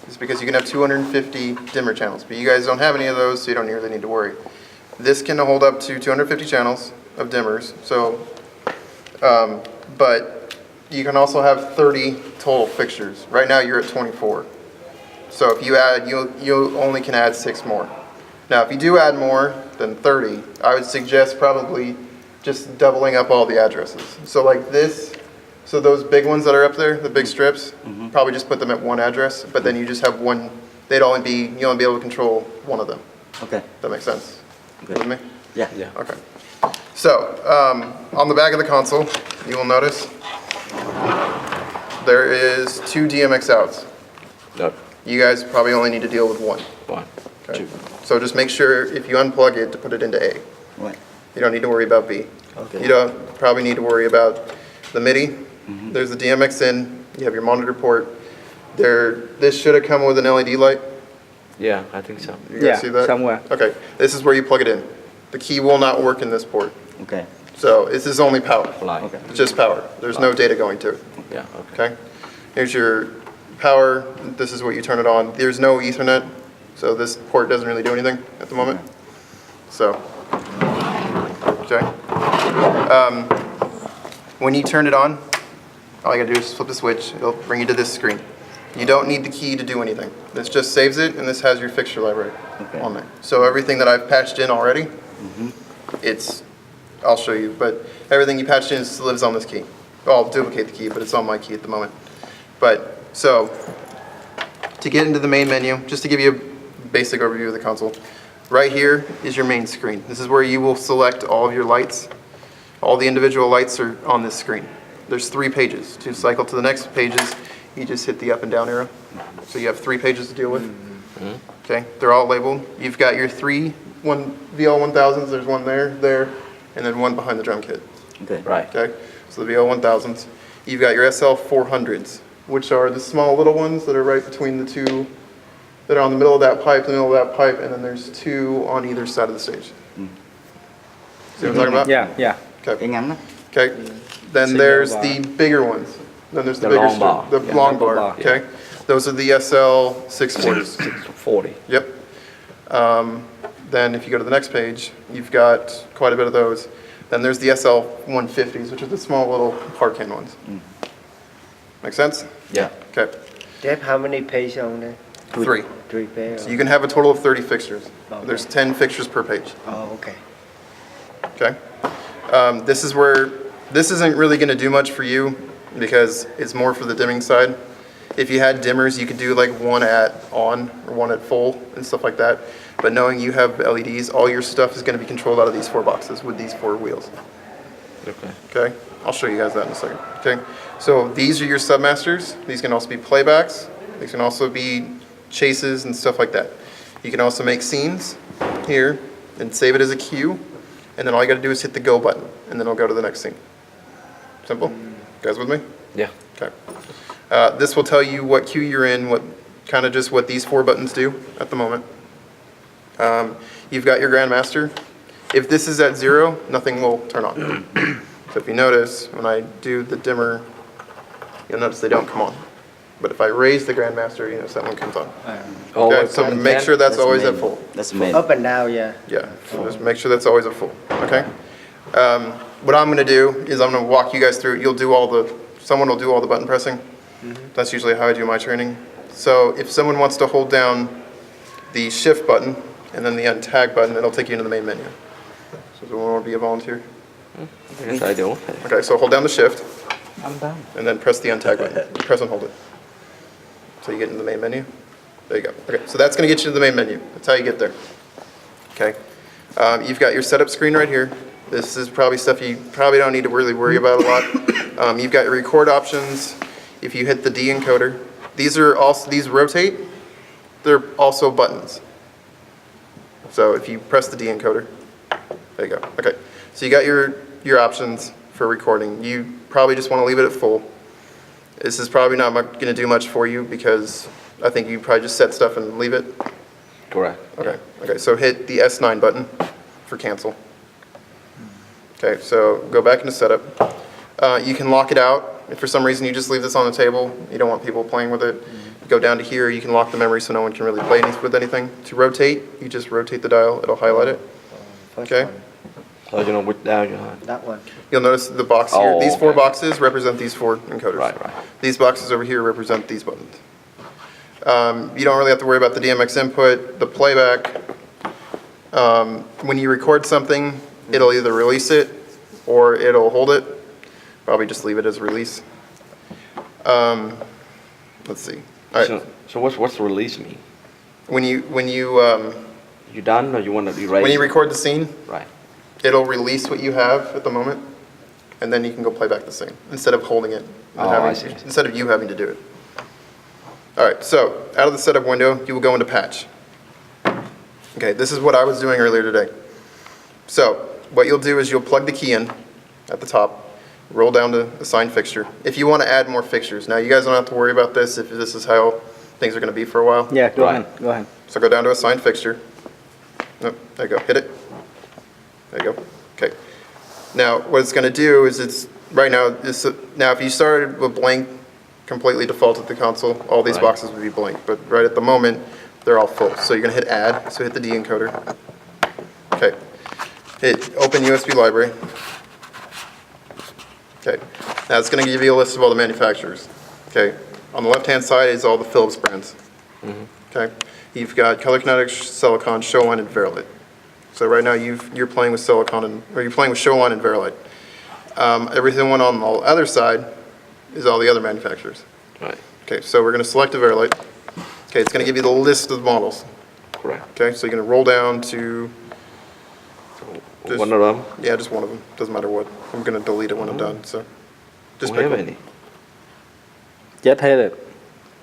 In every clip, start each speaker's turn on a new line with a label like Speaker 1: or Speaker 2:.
Speaker 1: is because you can have 250 dimmer channels, but you guys don't have any of those, so you don't really need to worry. This can hold up to 250 channels of dimmers, so, but you can also have 30 total fixtures. Right now you're at 24. So if you add, you only can add 6 more. Now if you do add more than 30, I would suggest probably just doubling up all the addresses. So like this, so those big ones that are up there, the big strips, probably just put them at one address, but then you just have one, you'll only be able to control one of them.
Speaker 2: Okay.
Speaker 1: That makes sense?
Speaker 2: Okay.
Speaker 1: With me?
Speaker 2: Yeah.
Speaker 3: Yeah.
Speaker 1: Okay. So, on the back of the console, you will notice there is 2 DMX outs.
Speaker 3: No,
Speaker 1: You guys probably only need to deal with one.
Speaker 3: 1,
Speaker 1: Okay.
Speaker 3: 2.
Speaker 1: So just make sure if you unplug it to put it into A.
Speaker 2: Right.
Speaker 1: You don't need to worry about B.
Speaker 2: Okay.
Speaker 1: You don't probably need to worry about the MIDI. There's the DMX in, you have your monitor port. This should have come with an LED light.
Speaker 3: Yeah, I think so.
Speaker 1: You guys
Speaker 4: Yeah,
Speaker 1: see that?
Speaker 4: somewhere.
Speaker 1: Okay, this is where you plug it in. The key will not work in this port.
Speaker 2: Okay.
Speaker 1: So this is only power.
Speaker 3: Line.
Speaker 2: Okay.
Speaker 1: It's just power. There's no data going to it.
Speaker 3: Yeah, okay.
Speaker 1: Okay? Here's your power. This is what you turn it on. There's no Ethernet, so this port doesn't really do anything at the moment. So, okay. When you turn it on, all you gotta do is flip the switch. It'll bring you to this screen. You don't need the key to do anything. This just saves it, and this has your fixture library
Speaker 2: Okay.
Speaker 1: on there. So everything that I've patched in already, I'll show you, but everything you patched in lives on this key. I'll duplicate the key, but it's on my key at the moment. But, so, to get into the main menu, just to give you a basic overview of the console, right here is your main screen. This is where you will select all of your lights. All the individual lights are on this screen. There's 3 pages. To cycle to the next pages, you just hit the up and down arrow. So you have 3 pages to deal with. Okay, they're all labeled. You've got your 3 VL1000s, there's one there, and then one behind the drum kit.
Speaker 2: Okay.
Speaker 3: Right.
Speaker 1: Okay, so the VL1000s. You've got your SL400s, which are the small little ones that are right between the 2, that are on the middle of that pipe, and then there's 2 on either side of the stage. See what I'm talking about?
Speaker 4: Yeah.
Speaker 2: Cái
Speaker 1: Okay.
Speaker 2: ngắn đó.
Speaker 1: Okay. Then
Speaker 4: Single
Speaker 1: there's
Speaker 4: bar.
Speaker 1: the bigger ones. Then there's the
Speaker 3: The
Speaker 1: bigger
Speaker 3: long bar.
Speaker 1: the
Speaker 3: Yeah,
Speaker 1: long
Speaker 4: long
Speaker 1: bar.
Speaker 4: bar.
Speaker 1: Okay. Those are the SL640s.
Speaker 3: 640.
Speaker 1: Yep. Then if you go to the next page, you've got quite a bit of those. Then there's the SL150s, which are the small little hard can ones. Make sense?
Speaker 3: Yeah.
Speaker 1: Okay.
Speaker 4: They have how many pages on there?
Speaker 1: 3.
Speaker 4: 3 pages.
Speaker 1: So you can have a total of 30 fixtures.
Speaker 4: Okay.
Speaker 1: There's 10 fixtures per page.
Speaker 4: Oh, okay.
Speaker 1: Okay. This isn't really going to do much for you because it's more for the dimming side. If you had dimmers, you could do like one at on or one at full and stuff like that. But knowing you have LEDs, all your stuff is going to be controlled out of these 4 boxes with these 4 wheels.
Speaker 3: Okay.
Speaker 1: Okay. I'll show you guys that in a second. Okay. So these are your submasters. These can also be playbacks. These can also be chases and stuff like that. You can also make scenes here and save it as a cue. And then all you got to do is hit the go button, and then it'll go to the next scene. Simple? You guys with me?
Speaker 3: Yeah.
Speaker 1: Okay. This will tell you what cue you're in, what these 4 buttons do at the moment. You've got your Grandmaster. If this is at 0, nothing will turn on. So if you notice, when I do the dimmer, you'll notice they don't come on. But if I raise the Grandmaster, you notice that one comes on.
Speaker 3: Oh,
Speaker 1: Okay, so make sure that's always at full.
Speaker 2: That's the main.
Speaker 4: Up and down, yeah.
Speaker 1: Yeah, so just make sure that's always at full, okay? What I'm gonna do is I'm gonna walk you guys through, someone will do all the button pressing. That's usually how I do my training. So if someone wants to hold down the shift button and then the untag button, it'll take you into the main menu. So does anyone want to be a volunteer?
Speaker 3: I guess I do.
Speaker 1: Okay, so hold down the shift
Speaker 3: I'm down.
Speaker 1: and then press the untag button. Press and hold it. So you get into the main menu. There you go. Okay, so that's gonna get you to the main menu. That's how you get there. Okay. You've got your setup screen right here. This is probably stuff you probably don't need to really worry about a lot. You've got your record options. If you hit the D encoder, these rotate. They're also buttons. So if you press the D encoder, there you go. Okay. So you got your options for recording. You probably just want to leave it at full. This is probably not going to do much for you because I think you probably just set stuff and leave it.
Speaker 3: Correct.
Speaker 1: Okay. Okay. So hit the S9 button for cancel. Okay. So go back into setup. You can lock it out. If for some reason you just leave this on the table, you don't want people playing with it, go down to here, you can lock the memory so no one can really play with anything. To rotate, you just rotate the dial, it'll highlight it.
Speaker 4: First
Speaker 1: Okay.
Speaker 4: one,
Speaker 3: So you know which dial you have.
Speaker 4: that one.
Speaker 1: You'll notice the box here,
Speaker 3: Oh,
Speaker 1: these 4
Speaker 3: okay.
Speaker 1: boxes represent these 4 encoders.
Speaker 3: Right.
Speaker 1: These boxes over here represent these buttons. You don't really have to worry about the DMX input, the playback. When you record something, it'll either release it or it'll hold it. Probably just leave it as release. Let's see. All right.
Speaker 3: So what's release mean?
Speaker 1: When you
Speaker 3: You done or you want to erase?
Speaker 1: when you record the scene,
Speaker 3: Right.
Speaker 1: it'll release what you have at the moment, and then you can go play back the scene instead of holding it. And
Speaker 3: Oh, I see.
Speaker 1: Instead of you having to do it. All right. So out of the setup window, you will go into patch. Okay. This is what I was doing earlier today. So what you'll do is you'll plug the key in at the top, roll down to assign fixture. If you want to add more fixtures, now you guys don't have to worry about this if this is how things are going to be for a while.
Speaker 4: Yeah, go
Speaker 3: Right.
Speaker 4: ahead, go ahead.
Speaker 1: So go down to assign fixture. Nope, there you go, hit it. There you go, okay. Now, what it's gonna do is right now, now if you started with blank, completely default at the console, all these
Speaker 3: Right.
Speaker 1: boxes would be blank, but right at the moment, they're all full. So you're gonna hit add, so hit the D encoder. Okay, hit open USB library. Okay, now it's gonna give you a list of all the manufacturers. Okay, on the left-hand side is all the Philips brands. Okay, you've got Color Kinetics, Silicon, Showline, and Verilite. So right now you're playing with Silicon or you're playing with Showline and Verilite. Everything on the other side is all the other manufacturers.
Speaker 3: Right.
Speaker 1: Okay, so we're going to select a Verilite. Okay, it's going to give you the list of models.
Speaker 3: Correct.
Speaker 1: Okay, so you're going to roll down to Just-
Speaker 3: One of them.
Speaker 1: yeah, just one of them. Doesn't matter what. I'm going to delete it when I'm done. So just
Speaker 3: Don't
Speaker 1: pick
Speaker 3: have
Speaker 1: one.
Speaker 3: any.
Speaker 4: Just hit it.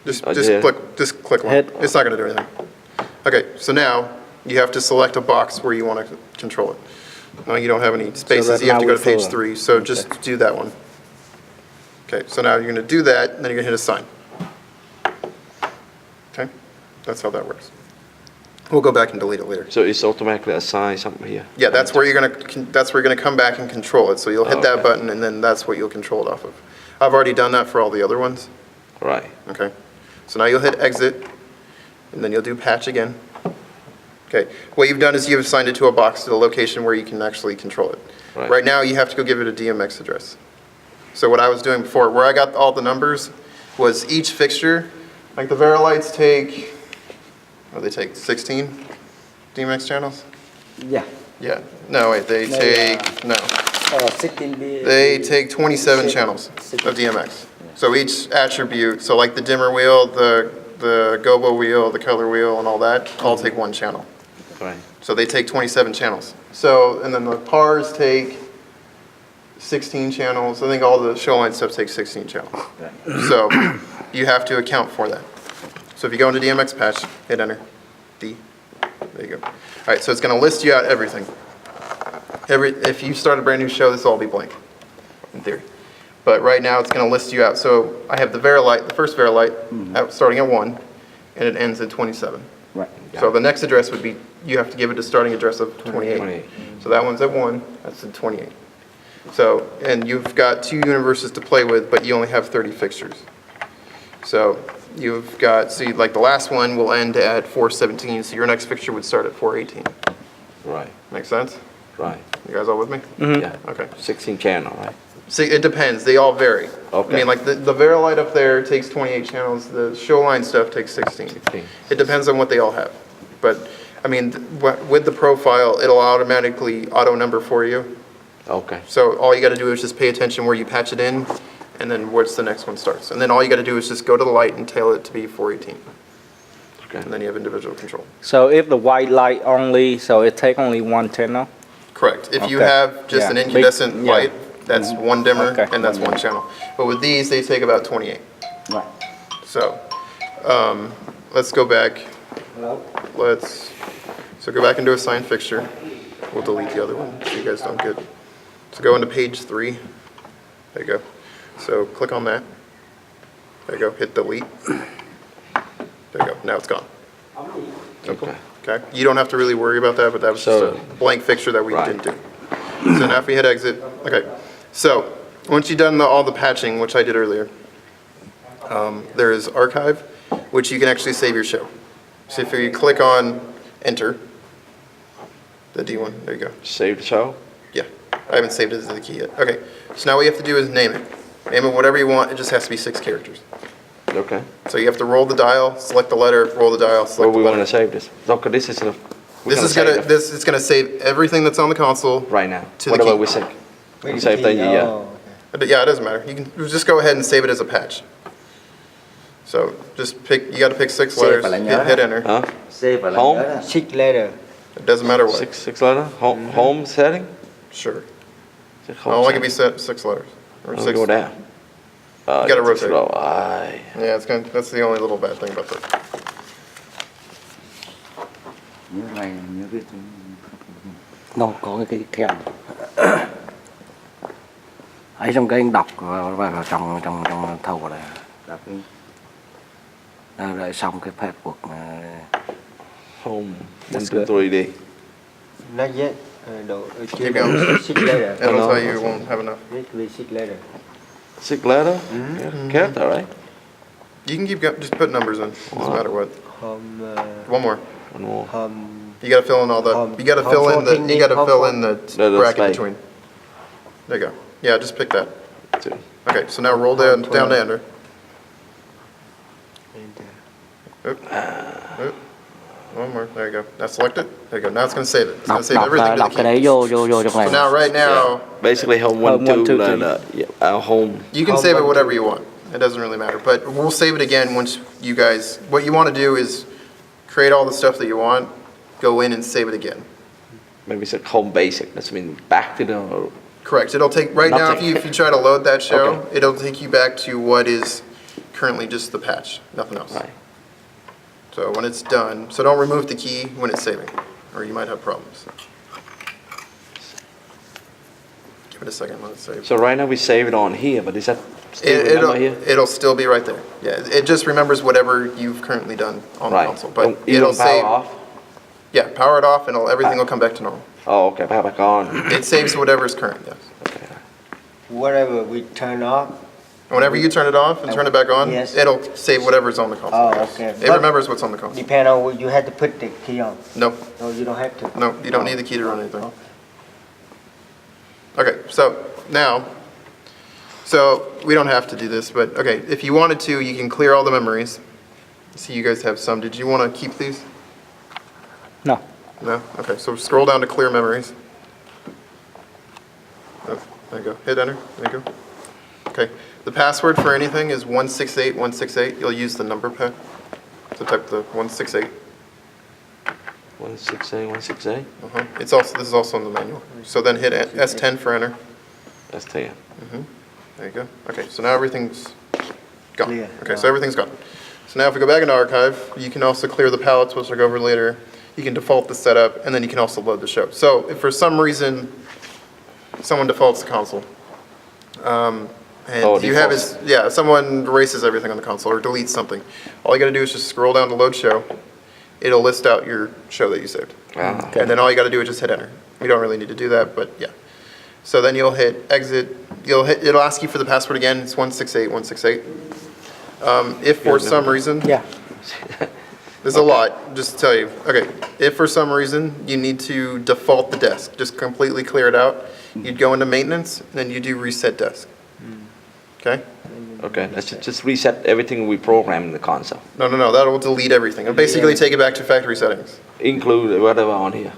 Speaker 1: Just
Speaker 3: yeah.
Speaker 1: click one.
Speaker 4: Hit.
Speaker 1: It's not going to do anything. Okay, so now you have to select a box where you want to control it. No, you don't have any spaces.
Speaker 4: right
Speaker 1: You have to
Speaker 4: now
Speaker 1: go to
Speaker 4: we're
Speaker 1: page
Speaker 4: full.
Speaker 1: 3. So just do that one. Okay, so now you're going to do that, and then you're going to hit assign. Okay, that's how that works. We'll go back and delete it later.
Speaker 3: So it's automatically assigned something here.
Speaker 1: Yeah, that's where you're going to come back and control it. So you'll hit that
Speaker 3: Okay.
Speaker 1: button, and then that's what you'll control it off of. I've already done that for all the other ones.
Speaker 3: Right.
Speaker 1: Okay, so now you'll hit exit, and then you'll do patch again. Okay, what you've done is you've assigned it to a box to the location where you can actually control it.
Speaker 3: Right.
Speaker 1: Right now, you have to go give it a DMX address. So what I was doing before, where I got all the numbers, was each fixture, like the Verilites take, what do they take, 16 DMX channels?
Speaker 4: Yeah.
Speaker 1: Yeah, no, wait, they
Speaker 4: No,
Speaker 1: take, no.
Speaker 4: 16 bit.
Speaker 1: They take 27 channels of DMX. So each attribute, so like the dimmer wheel, the gobo wheel, the color wheel, and all that, all take 1 channel.
Speaker 3: Right.
Speaker 1: So they take 27 channels. So, and then the PARs take 16 channels. I think all the Showline stuff takes 16 channels. So you have to account for that. So if you go into DMX patch, hit enter, D, there you go. All right, so it's gonna list you out everything. If you start a brand new show, this will all be blank, in theory. But right now, it's gonna list you out. So I have the Verilite, the first Verilite, starting at 1, and it ends at 27.
Speaker 4: Right.
Speaker 1: So the next address would be, you have to give it a starting address of 28.
Speaker 3: 28.
Speaker 1: So that one's at 1, that's at 28. So, and you've got 2 universes to play with, but you only have 30 fixtures. So you've got, see, like the last one will end at 417, so your next fixture would start at 418.
Speaker 3: Right.
Speaker 1: Make sense?
Speaker 3: Right.
Speaker 1: You guys all with me?
Speaker 3: Yeah.
Speaker 1: Okay.
Speaker 3: 16 channel, right?
Speaker 1: See, it depends, they all vary. I
Speaker 3: Okay.
Speaker 1: mean, like the Verilite up there takes 28 channels, the Showline stuff takes 16.
Speaker 3: 16.
Speaker 1: It depends on what they all have. But, I mean, with the profile, it'll automatically auto-number for you.
Speaker 3: Okay.
Speaker 1: So all you gotta do is just pay attention where you patch it in, and then where's the next one starts. And then all you gotta do is just go to the light and tail it to be 418.
Speaker 3: Okay.
Speaker 1: And then you have individual control.
Speaker 2: So if the white light only, so it take only 1 channel?
Speaker 1: Correct. If you
Speaker 2: Okay.
Speaker 1: have just an
Speaker 2: Yeah.
Speaker 1: incandescent
Speaker 2: Yeah.
Speaker 1: light, that's 1 dimmer,
Speaker 2: Okay.
Speaker 1: and that's 1 channel. But with these, they take about 28.
Speaker 4: Right.
Speaker 1: So, let's go back. So go back into assign fixture. We'll delete the other one so you guys don't get. So go into page 3. There you go. So click on that. There you go. Hit delete. There you go. Now it's gone. Simple. Okay. You don't have to really worry about that, but that was just
Speaker 3: So-
Speaker 1: a blank fixture that we
Speaker 3: Right.
Speaker 1: didn't do. So now if we hit exit, okay. So once you've done all the patching, which I did earlier, there is archive, which you can actually save your show. So if you click on enter, the D1, there you go.
Speaker 3: Save the show?
Speaker 1: Yeah, I haven't saved it as the key yet. Okay, so now what you have to do is name it. Name it whatever you want, it just has to be 6 characters.
Speaker 3: Okay.
Speaker 1: So you have to roll the dial, select the letter, roll the dial,
Speaker 3: Where
Speaker 1: select the
Speaker 3: we want to
Speaker 1: letter.
Speaker 3: save this? Okay, this is the.
Speaker 1: This is gonna save everything that's on the console.
Speaker 3: Right now.
Speaker 1: to the
Speaker 3: Whatever
Speaker 1: key.
Speaker 3: we save.
Speaker 4: Wait,
Speaker 3: We save the, yeah.
Speaker 4: oh,
Speaker 1: But yeah, it doesn't matter. You can just go ahead and save it as a patch. So just pick, you gotta pick 6
Speaker 4: Save
Speaker 1: letters,
Speaker 4: và lại nhớ
Speaker 1: hit
Speaker 4: đó.
Speaker 1: enter.
Speaker 3: Huh?
Speaker 4: Save và lại
Speaker 3: Home.
Speaker 4: nhớ đó. 6 letter.
Speaker 1: It doesn't matter what.
Speaker 3: Six letter? Home setting?
Speaker 1: Sure.
Speaker 3: Just
Speaker 1: It only can be 6 letters. Or
Speaker 3: I'll
Speaker 1: 6.
Speaker 3: go down.
Speaker 1: You gotta rotate.
Speaker 3: Slow. Aye.
Speaker 1: Yeah, that's the only little bad thing about that.
Speaker 4: Nhớ này, nhớ cái... Đâu, có cái kèm. Ấy trong cái đọc và trong thầu này. Đọc đi. Rồi xong cái password mà...
Speaker 3: Home.
Speaker 2: That's
Speaker 3: 1, 2, 3 đi.
Speaker 4: Not yet.
Speaker 1: Keep going.
Speaker 4: 6 letter.
Speaker 1: It'll tell you you won't have enough.
Speaker 4: This will be 6 letter.
Speaker 3: 6 letter? Yeah, character, right?
Speaker 1: You can keep going, just put numbers in, doesn't matter what.
Speaker 4: Home...
Speaker 1: One more.
Speaker 3: One more.
Speaker 4: home...
Speaker 1: You gotta fill in all the,
Speaker 4: Home-
Speaker 1: you gotta
Speaker 4: home
Speaker 1: fill in the,
Speaker 4: 14,
Speaker 1: you gotta
Speaker 4: home
Speaker 1: fill
Speaker 4: 4.
Speaker 1: in the
Speaker 3: The
Speaker 1: bracket
Speaker 3: space.
Speaker 1: between. There you go. Yeah, just pick that.
Speaker 3: 2.
Speaker 1: Okay, so now roll down to enter. Oop. Oop. One more, there you go. Now select it, there you go. Now it's gonna save it. It's gonna save everything to
Speaker 2: đọc
Speaker 1: the
Speaker 2: cái
Speaker 1: key.
Speaker 2: đấy vô trong
Speaker 1: So
Speaker 2: này.
Speaker 1: now, right now,
Speaker 3: Basically, home 1,
Speaker 2: Home
Speaker 3: 2,
Speaker 2: 1, 2,
Speaker 3: letter. Yeah, home.
Speaker 1: you can
Speaker 4: Home
Speaker 1: save it
Speaker 4: 1,
Speaker 1: whatever
Speaker 4: 2.
Speaker 1: you want. It doesn't really matter, but we'll save it again once you guys, what you wanna do is create all the stuff that you want, go in and save it again.
Speaker 3: Maybe it's like home basic. That's mean back to the.
Speaker 1: Correct. It'll take, right now, if
Speaker 3: Nothing.
Speaker 1: you try to load that show,
Speaker 3: Okay.
Speaker 1: it'll take you back to what is currently just the patch, nothing else.
Speaker 3: Right.
Speaker 1: So when it's done, so don't remove the key when it's saving, or you might have problems. Give it a second, let it save.
Speaker 3: So right now we save it on here, but is that still remember here?
Speaker 1: It'll still be right there. Yeah, it just remembers whatever you've currently done on the
Speaker 3: Right.
Speaker 1: console. But
Speaker 3: You
Speaker 1: it'll
Speaker 3: don't power
Speaker 1: save,
Speaker 3: off?
Speaker 1: yeah, power it off and everything will come back to normal.
Speaker 3: Oh, okay. Power back on.
Speaker 1: It saves whatever's current, yes.
Speaker 3: Okay.
Speaker 4: Whatever we turn off.
Speaker 1: Whenever you turn it off and turn it back on,
Speaker 4: Yes.
Speaker 1: it'll save whatever's on the console.
Speaker 4: Oh, okay.
Speaker 1: It remembers what's on the console.
Speaker 4: Depend on what you have to put the key on.
Speaker 1: No,
Speaker 4: No, you don't have to.
Speaker 1: no, you don't need the key to run anything. Okay, so now, so we don't have to do this, but okay, if you wanted to, you can clear all the memories. See, you guys have some. Did you want to keep these?
Speaker 2: No.
Speaker 1: No? Okay, so scroll down to clear memories. Oh, there you go. Hit enter. There you go. Okay. The password for anything is 168168. You'll use the number pad. So type the 168.
Speaker 3: 168, 168.
Speaker 1: It's also, this is also in the manual. So then hit S10 for enter.
Speaker 3: That's 10.
Speaker 1: There you go. Okay, so now everything's gone.
Speaker 4: Clear,
Speaker 1: Okay, so everything's gone. So now if we go back into archive, you can also clear the palettes, which I'll go over later. You can default the setup, and then you can also load the show. So if for some reason someone defaults the console, and
Speaker 3: Oh,
Speaker 1: you have
Speaker 3: defaults.
Speaker 1: is, yeah, someone erases everything on the console or deletes something, all you gotta do is just scroll down to load show. It'll list out your show that you saved.
Speaker 3: Ah.
Speaker 1: And then all you gotta do is just hit enter. We don't really need to do that, but yeah. So then you'll hit exit, it'll ask you for the password again, it's 168168. If for some reason,
Speaker 2: Yeah.
Speaker 1: there's a lot, just to tell you. Okay, if for some reason you need to default the desk, just completely clear it out, you'd go into maintenance, and then you do reset desk. Okay?
Speaker 3: Okay, let's just reset everything we program in the console.
Speaker 1: No, that'll delete everything. It'll basically take it back to factory settings.
Speaker 3: Include whatever on here.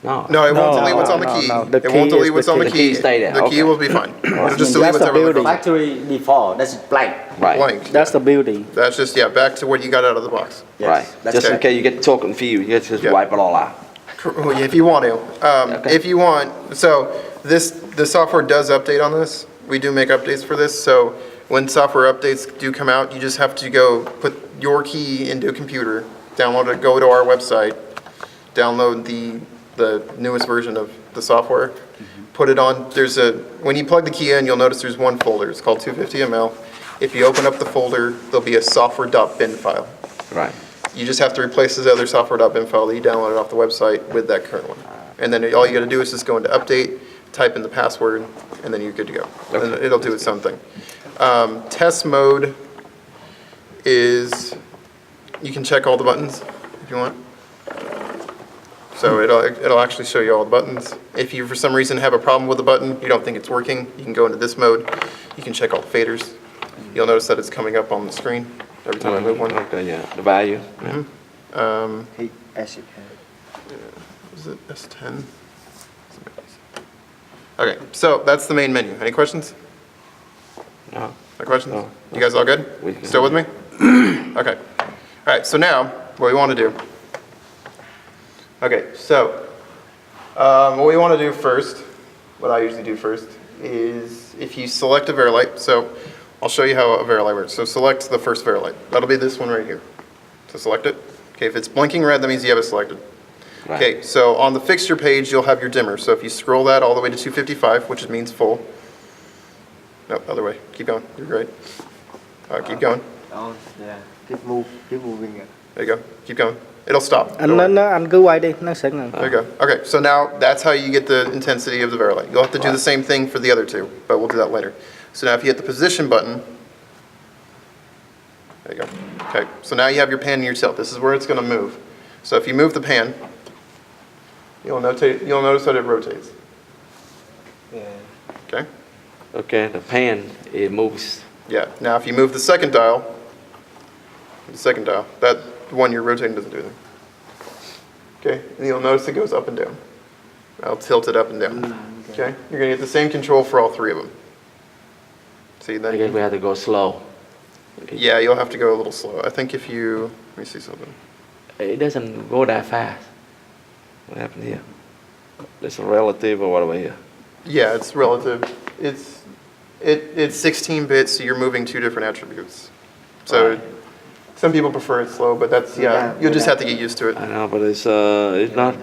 Speaker 3: No.
Speaker 1: No, it won't
Speaker 2: No,
Speaker 1: delete what's on the
Speaker 2: no,
Speaker 1: key.
Speaker 2: no, the
Speaker 1: It won't
Speaker 2: key
Speaker 1: delete
Speaker 2: is
Speaker 1: what's
Speaker 2: the
Speaker 1: on the
Speaker 2: key.
Speaker 3: The key
Speaker 1: key.
Speaker 3: stay there,
Speaker 1: The key
Speaker 3: okay.
Speaker 1: will be fine. It'll just delete
Speaker 2: That's the
Speaker 1: whatever
Speaker 2: building.
Speaker 1: goes
Speaker 4: Factory default, that's blank.
Speaker 3: Right.
Speaker 1: blank.
Speaker 2: That's the beauty.
Speaker 1: That's just, yeah, back to what you got out of the box.
Speaker 3: Right.
Speaker 4: That's
Speaker 3: Just in
Speaker 1: okay.
Speaker 3: case you get too confused, you just
Speaker 1: Yeah.
Speaker 3: wipe it all out.
Speaker 1: If you want to.
Speaker 3: Okay.
Speaker 1: If you want, so the software does update on this. We do make updates for this, so when software updates do come out, you just have to go put your key into a computer, download it, go to our website, download the newest version of the software, put it on, when you plug the key in, you'll notice there's one folder. It's called 250ml. If you open up the folder, there'll be a software.bin file.
Speaker 3: Right.
Speaker 1: You just have to replace this other software.bin file that you downloaded off the website with that current one. And then all you gotta do is just go into update, type in the password, and then you're good to go. And it'll do its own thing. Test mode is you can check all the buttons if you want. So it'll actually show you all the buttons. If you, for some reason, have a problem with a button, you don't think it's working, you can go into this mode. You can check all the faders. You'll notice that it's coming up on the screen every time I move one.
Speaker 3: Okay, yeah, the value. Yeah.
Speaker 1: Is it S10? Okay, so that's the main menu. Any questions?
Speaker 3: No.
Speaker 1: No questions?
Speaker 3: No.
Speaker 1: You guys all good?
Speaker 3: We can-
Speaker 1: Still with me? Okay. All right, so now, what we want to do. Okay, so, what we want to do first, what I usually do first, is if you select a Verilight, so I'll show you how a Verilight works. So select the first Verilight. That'll be this one right here. So select it. Okay, if it's blinking red, that means you have it selected.
Speaker 3: Right.
Speaker 1: Okay, so on the fixture page, you'll have your dimmer. So if you scroll that all the way to 255, which means full. No, other way. Keep going. You're great. Keep going.
Speaker 4: Oh, yeah. Keep moving it.
Speaker 1: There you go. Keep going. It'll stop.
Speaker 2: Anh cứ quay đi, nó sẽ ngừng.
Speaker 1: There you go. Okay, so now that's how you get the intensity of the Verilight. You'll have to do the same thing for the other two, but we'll do that later. So now if you hit the position button, there you go. Okay, so now you have your pan and your tilt. This is where it's going to move. So if you move the pan, you'll notice that it rotates. Okay?
Speaker 3: Okay, the pan, it moves.
Speaker 1: Yeah. Now if you move the second dial, that one you're rotating doesn't do anything. Okay? And you'll notice it goes up and down. I'll tilt it up and down. Okay? You're going to get the same control for all three of them. See,
Speaker 3: I
Speaker 1: then
Speaker 3: guess we have to go slow.
Speaker 1: yeah, you'll have to go a little slow. I think if you, let me see something.
Speaker 3: It doesn't go that fast. What happened here? It's a relative or whatever here.
Speaker 1: Yeah, it's relative. It's 16 bits, so you're moving two different attributes. So
Speaker 3: Right.
Speaker 1: some people prefer it slow, but that's, yeah, you'll just have to get used to it.
Speaker 3: I know, but it's not.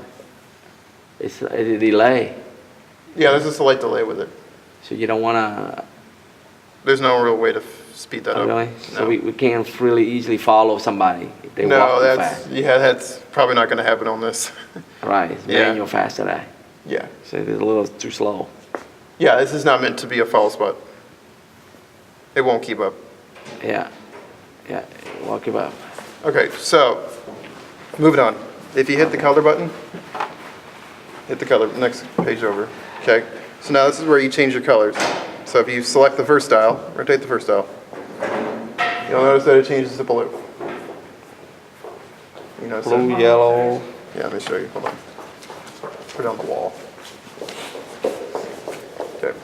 Speaker 3: It's a delay,
Speaker 1: Yeah, there's a slight delay with it.
Speaker 3: so you don't wanna.
Speaker 1: There's no real way to speed that
Speaker 3: Oh,
Speaker 1: up.
Speaker 3: really?
Speaker 1: No.
Speaker 3: So we can't really easily follow somebody if they
Speaker 1: No,
Speaker 3: walk too
Speaker 1: that's,
Speaker 3: fast.
Speaker 1: yeah, that's probably not gonna happen on this.
Speaker 3: Right, it's
Speaker 1: Yeah.
Speaker 3: manual fast today.
Speaker 1: Yeah.
Speaker 3: So it's a little too slow.
Speaker 1: Yeah, this is not meant to be a follow spot. It won't keep up.
Speaker 3: Yeah, walk it up.
Speaker 1: Okay, so, moving on. If you hit the color button, hit the color, next page over, okay? So now this is where you change your colors. So if you select the first dial, rotate the first dial, you'll notice that it changes to blue. You notice that?
Speaker 3: Blue, yellow.
Speaker 1: Yeah, let me show you, hold on. Put it on the wall. Okay,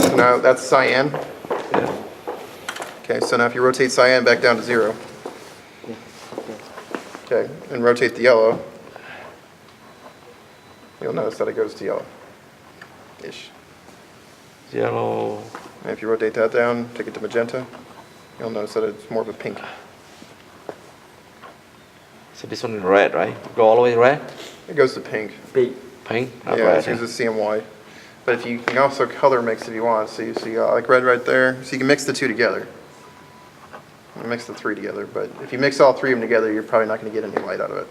Speaker 1: so now that's cyan.
Speaker 3: Yeah.
Speaker 1: Okay, so now if you rotate cyan back down to 0. Okay, and rotate the yellow, you'll notice that it goes to yellow-ish.
Speaker 3: Yellow.
Speaker 1: And if you rotate that down, take it to magenta, you'll notice that it's more of a pink.
Speaker 3: So this one is red, right? Go all the way red?
Speaker 1: It goes to pink.
Speaker 3: Pink? Not
Speaker 1: Yeah,
Speaker 3: red.
Speaker 1: it's uses CMY. But if you can also color mix if you want, so you see like red right there, so you can mix the two together. You mix the three together, but if you mix all three of them together, you're probably not going to get any light out of it.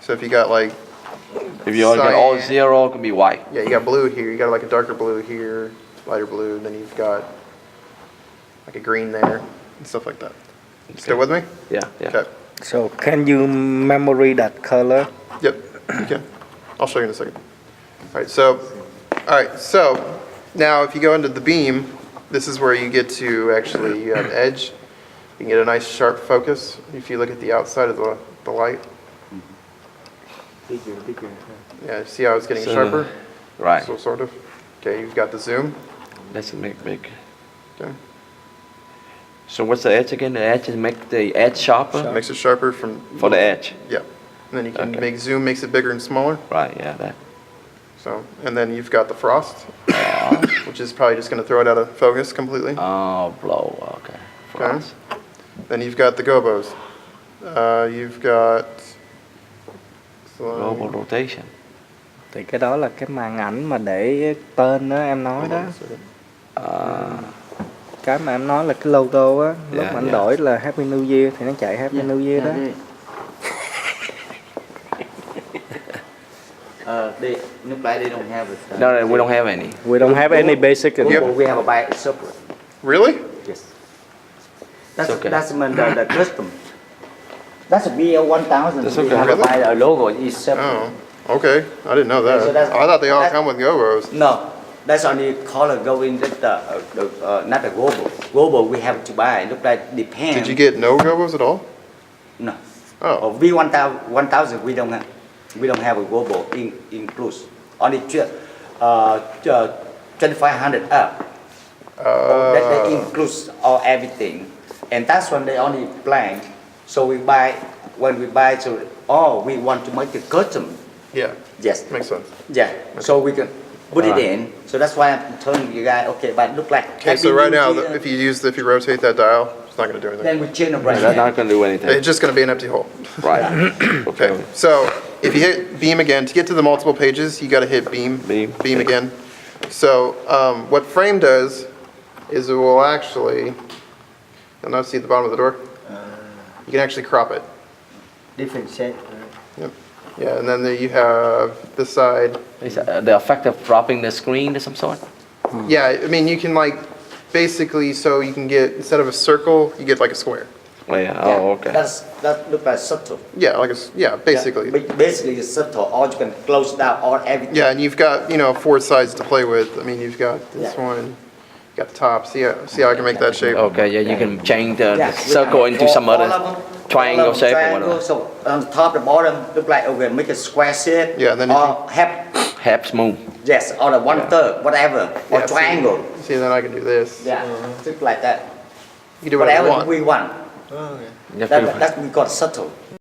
Speaker 1: So if you got like,
Speaker 3: If you only get all
Speaker 1: cyan.
Speaker 3: 0, it can be white.
Speaker 1: yeah, you got blue here, you got like a darker blue here, lighter blue, and then you've got like a green there, and stuff like that. Still with me?
Speaker 3: Yeah, yeah.
Speaker 1: Okay.
Speaker 2: So can you memory that color?
Speaker 1: Yep, you can. I'll show you in a second. All right, so now if you go into the beam, this is where you get to actually, you have edge. You can get a nice sharp focus if you look at the outside of the light. Yeah, see how it's getting
Speaker 3: So,
Speaker 1: sharper?
Speaker 3: Right.
Speaker 1: So sort of. Okay, you've got the zoom.
Speaker 3: Let's make big.
Speaker 1: Okay.
Speaker 3: So what's the edge again? The edge is make the edge sharper
Speaker 1: Makes it sharper from.
Speaker 3: for the edge.
Speaker 1: Yeah. And then you can
Speaker 3: Okay.
Speaker 1: make zoom, makes it bigger and smaller.
Speaker 3: Right, yeah, that.
Speaker 1: So, and then you've got the frost, which is probably just gonna throw it out of focus completely.
Speaker 3: Oh, blow, okay. For
Speaker 1: Okay.
Speaker 3: us.
Speaker 1: Then you've got the gobos. You've got.
Speaker 3: Global rotation.
Speaker 2: Thì cái đó là cái màn ảnh mà để tên đó em nói đó. Cái mà em nói là cái logo á, lúc
Speaker 3: Yeah,
Speaker 2: mà anh
Speaker 3: yeah.
Speaker 2: đổi là Happy New Year thì nó chạy Happy New Year đó.
Speaker 4: Lúc nãy they don't have it.
Speaker 3: No, no, we don't have any.
Speaker 2: We don't have any basic.
Speaker 1: Yep.
Speaker 4: We have a buy separate.
Speaker 1: Really?
Speaker 4: Yes.
Speaker 3: It's okay.
Speaker 4: That's the custom.
Speaker 5: That's a BL1000.
Speaker 3: That's
Speaker 5: We
Speaker 3: okay.
Speaker 5: have
Speaker 1: Really?
Speaker 5: by a logo is separate.
Speaker 1: Oh, okay. I didn't know that.
Speaker 5: So that's-
Speaker 1: I thought they all
Speaker 5: that-
Speaker 1: come with GoPros.
Speaker 5: No, that's only color go in not the global. Global we have to buy. Look like depends.
Speaker 1: Did you get no GoPros at all?
Speaker 5: No.
Speaker 1: Oh,
Speaker 5: V1000 we don't have. We don't have a global includes only 2500 up. That includes all everything, and that's when they only blank. So we buy when we buy so we want to make it custom.
Speaker 1: yeah,
Speaker 5: Yes.
Speaker 1: makes sense.
Speaker 5: Yeah. So we can put it
Speaker 3: Alright.
Speaker 5: in. So that's why I'm telling you guys. Okay, but look like.
Speaker 1: Okay, so right now, if you rotate that dial, it's not gonna do anything.
Speaker 5: then we change the brand.
Speaker 3: That's not gonna do anything.
Speaker 1: It's just gonna be an empty hole.
Speaker 3: Right.
Speaker 1: Okay, so if you hit beam again, to get to the multiple pages, you gotta hit beam.
Speaker 3: Beam.
Speaker 1: Again. So, what frame does is it will actually, you'll now see at the bottom of the door, you can actually crop it.
Speaker 5: Different shape.
Speaker 1: Yep. Yeah, and then there you have this side.
Speaker 3: Is the effect of dropping the screen of some sort?
Speaker 1: Yeah, I mean, you can like, basically, so you can get, instead of a circle, you get like a square.
Speaker 3: Oh, yeah. Oh, okay.
Speaker 5: That look like subtle.
Speaker 1: Yeah, like yeah, basically.
Speaker 5: Yeah, basically it's subtle. Or you can close down all everything.
Speaker 1: Yeah, and you've got, 4 sides to play with. I mean, you've got this
Speaker 5: Yeah.
Speaker 1: one, you got the top. See how I can make that shape?
Speaker 3: Okay, yeah, you can change the
Speaker 5: Yeah,
Speaker 3: circle into some
Speaker 5: all
Speaker 3: other
Speaker 5: of them,
Speaker 3: triangle
Speaker 5: all of them
Speaker 3: shape or
Speaker 5: triangle,
Speaker 3: whatever.
Speaker 5: So on the top, the bottom look like okay, make a square shape.
Speaker 1: Yeah, and then if
Speaker 5: or half,
Speaker 3: Half smooth.
Speaker 5: yes, or the one third, whatever, or
Speaker 1: Yeah,
Speaker 5: triangle.
Speaker 1: See, then I can do this.
Speaker 5: Yeah, just like that.
Speaker 1: You can do whatever you
Speaker 5: Whatever
Speaker 1: want.
Speaker 5: we want.
Speaker 3: You have to-
Speaker 5: That we got subtle.